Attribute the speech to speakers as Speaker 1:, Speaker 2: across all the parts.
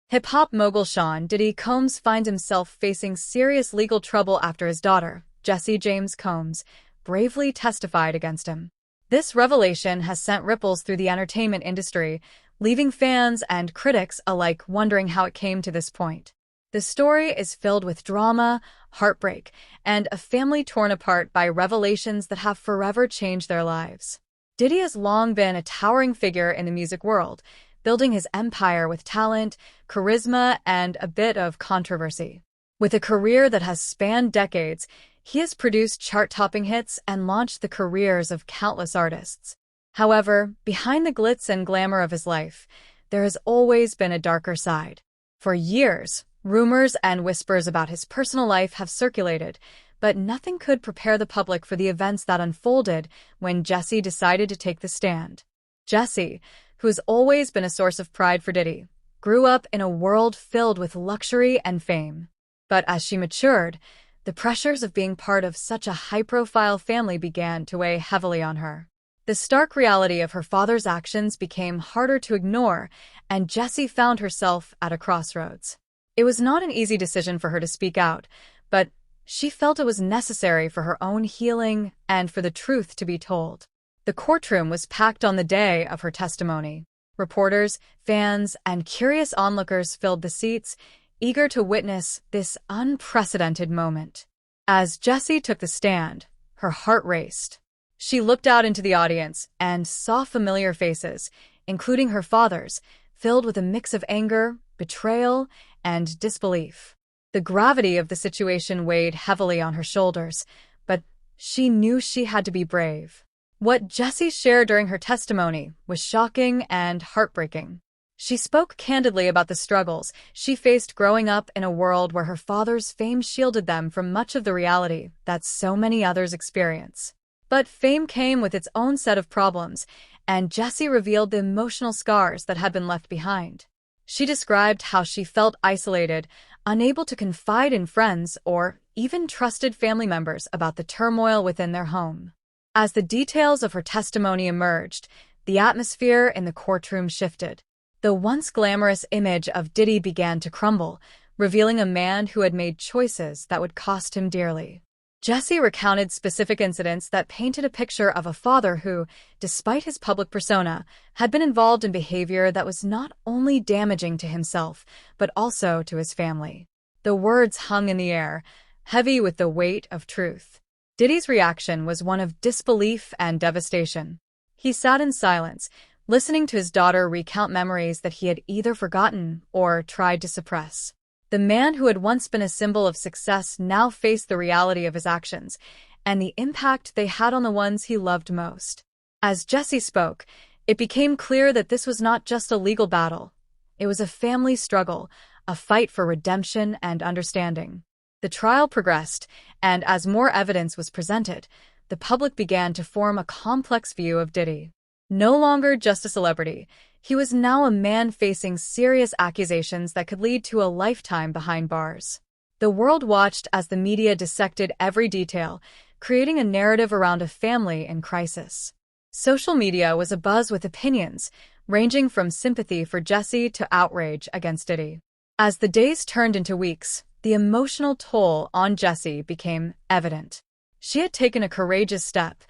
Speaker 1: Hip-hop mogul Sean Diddy Combs finds himself facing serious legal trouble after his daughter, Jessie James Combs, bravely testified against him. This revelation has sent ripples through the entertainment industry, leaving fans and critics alike wondering how it came to this point. The story is filled with drama, heartbreak, and a family torn apart by revelations that have forever changed their lives. Diddy has long been a towering figure in the music world, building his empire with talent, charisma, and a bit of controversy. With a career that has spanned decades, he has produced chart-topping hits and launched the careers of countless artists. However, behind the glitz and glamour of his life, there has always been a darker side. For years, rumors and whispers about his personal life have circulated, but nothing could prepare the public for the events that unfolded when Jessie decided to take the stand. Jessie, who has always been a source of pride for Diddy, grew up in a world filled with luxury and fame. But as she matured, the pressures of being part of such a high-profile family began to weigh heavily on her. The stark reality of her father's actions became harder to ignore, and Jessie found herself at a crossroads. It was not an easy decision for her to speak out, but she felt it was necessary for her own healing and for the truth to be told. The courtroom was packed on the day of her testimony. Reporters, fans, and curious onlookers filled the seats, eager to witness this unprecedented moment. As Jessie took the stand, her heart raced. She looked out into the audience and saw familiar faces, including her father's, filled with a mix of anger, betrayal, and disbelief. The gravity of the situation weighed heavily on her shoulders, but she knew she had to be brave. What Jessie shared during her testimony was shocking and heartbreaking. She spoke candidly about the struggles she faced growing up in a world where her father's fame shielded them from much of the reality that so many others experience. But fame came with its own set of problems, and Jessie revealed the emotional scars that had been left behind. She described how she felt isolated, unable to confide in friends or even trusted family members about the turmoil within their home. As the details of her testimony emerged, the atmosphere in the courtroom shifted. The once glamorous image of Diddy began to crumble, revealing a man who had made choices that would cost him dearly. Jessie recounted specific incidents that painted a picture of a father who, despite his public persona, had been involved in behavior that was not only damaging to himself, but also to his family. The words hung in the air, heavy with the weight of truth. Diddy's reaction was one of disbelief and devastation. He sat in silence, listening to his daughter recount memories that he had either forgotten or tried to suppress. The man who had once been a symbol of success now faced the reality of his actions and the impact they had on the ones he loved most. As Jessie spoke, it became clear that this was not just a legal battle. It was a family struggle, a fight for redemption and understanding. The trial progressed, and as more evidence was presented, the public began to form a complex view of Diddy. No longer just a celebrity, he was now a man facing serious accusations that could lead to a lifetime behind bars. The world watched as the media dissected every detail, creating a narrative around a family in crisis. Social media was abuzz with opinions, ranging from sympathy for Jessie to outrage against Diddy. As the days turned into weeks, the emotional toll on Jessie became evident. She had taken a courageous step,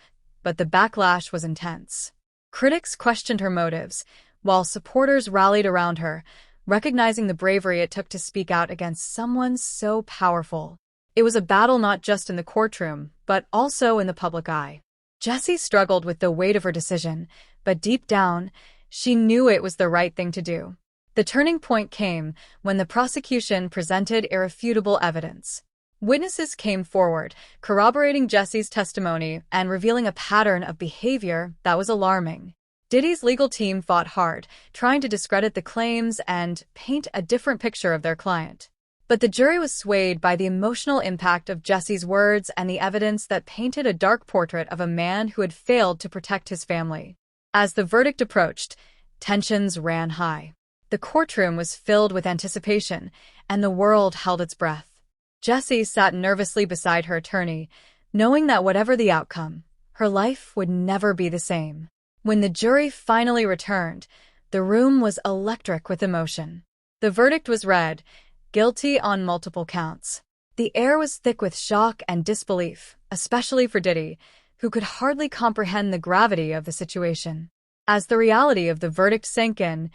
Speaker 1: but the backlash was intense. Critics questioned her motives, while supporters rallied around her, recognizing the bravery it took to speak out against someone so powerful. It was a battle not just in the courtroom, but also in the public eye. Jessie struggled with the weight of her decision, but deep down, she knew it was the right thing to do. The turning point came when the prosecution presented irrefutable evidence. Witnesses came forward, corroborating Jessie's testimony and revealing a pattern of behavior that was alarming. Diddy's legal team fought hard, trying to discredit the claims and paint a different picture of their client. But the jury was swayed by the emotional impact of Jessie's words and the evidence that painted a dark portrait of a man who had failed to protect his family. As the verdict approached, tensions ran high. The courtroom was filled with anticipation, and the world held its breath. Jessie sat nervously beside her attorney, knowing that whatever the outcome, her life would never be the same. When the jury finally returned, the room was electric with emotion. The verdict was read, guilty on multiple counts. The air was thick with shock and disbelief, especially for Diddy, who could hardly comprehend the gravity of the situation. As the reality of the verdict sank in,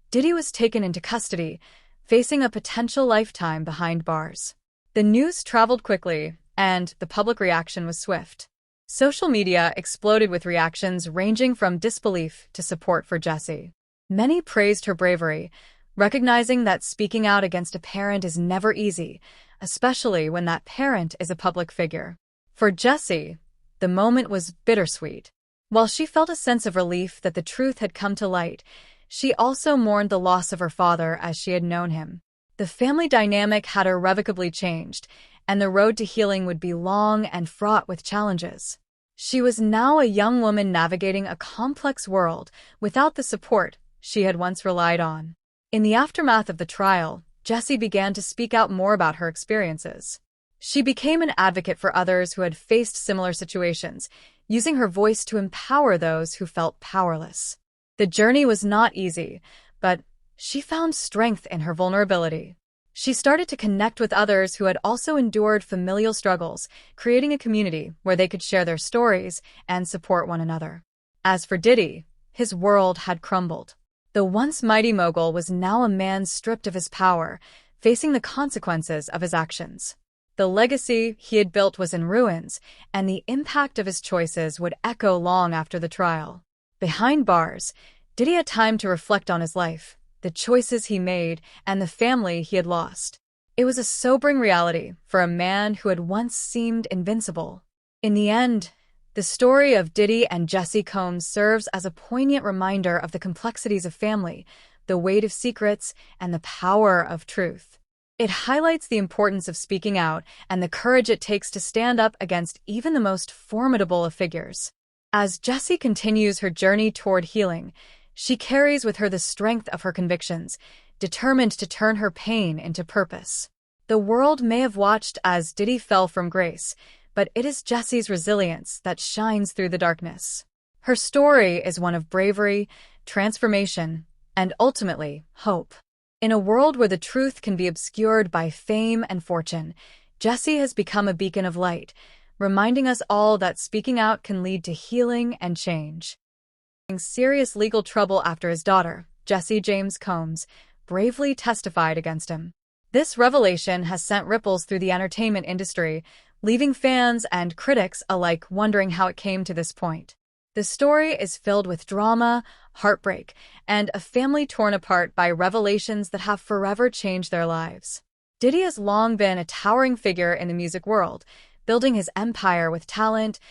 Speaker 1: Diddy was taken into custody, facing a potential lifetime behind bars. The news traveled quickly, and the public reaction was swift. Social media exploded with reactions ranging from disbelief to support for Jessie. Many praised her bravery, recognizing that speaking out against a parent is never easy, especially when that parent is a public figure. For Jessie, the moment was bittersweet. While she felt a sense of relief that the truth had come to light, she also mourned the loss of her father as she had known him. The family dynamic had irrevocably changed, and the road to healing would be long and fraught with challenges. She was now a young woman navigating a complex world without the support she had once relied on. In the aftermath of the trial, Jessie began to speak out more about her experiences. She became an advocate for others who had faced similar situations, using her voice to empower those who felt powerless. The journey was not easy, but she found strength in her vulnerability. She started to connect with others who had also endured familial struggles, creating a community where they could share their stories and support one another. As for Diddy, his world had crumbled. The once mighty mogul was now a man stripped of his power, facing the consequences of his actions. The legacy he had built was in ruins, and the impact of his choices would echo long after the trial. Behind bars, Diddy had time to reflect on his life, the choices he made, and the family he had lost. It was a sobering reality for a man who had once seemed invincible. In the end, the story of Diddy and Jessie Combs serves as a poignant reminder of the complexities of family, the weight of secrets, and the power of truth. It highlights the importance of speaking out and the courage it takes to stand up against even the most formidable of figures. As Jessie continues her journey toward healing, she carries with her the strength of her convictions, determined to turn her pain into purpose. The world may have watched as Diddy fell from grace, but it is Jessie's resilience that shines through the darkness. Her story is one of bravery, transformation, and ultimately, hope. In a world where the truth can be obscured by fame and fortune, Jessie has become a beacon of light, reminding us all that speaking out can lead to healing and change. In serious legal trouble after his daughter, Jessie James Combs, bravely testified against him. This revelation has sent ripples through the entertainment industry, leaving fans and critics alike wondering how it came to this point. The story is filled with drama, heartbreak, and a family torn apart by revelations that have forever changed their lives. Diddy has long been a towering figure in the music world, building his empire with talent,